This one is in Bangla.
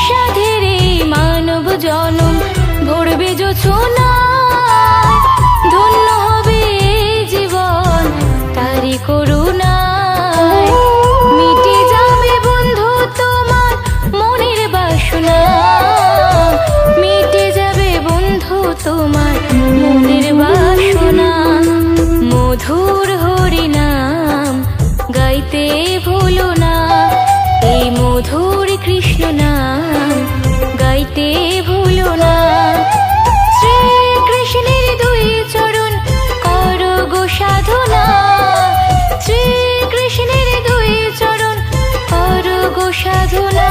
সাধের এই মানব জনম ভরবে যোছনায়, ধন্য হবে এই জীবন তারি করুণায়। মিটে যাবে বন্ধু তোমার মনের বাসনা, মিটে যাবে বন্ধু তোমার মনের বাসনা। মধুর হরিনাম গাইতে ভুলো না, এই মধুর কৃষ্ণ নাম গাইতে ভুলো না। শ্রীকৃষ্ণের দুই চরণ করো গো সাধনা, শ্রীকৃষ্ণের দুই চরণ করো গো সাধনা।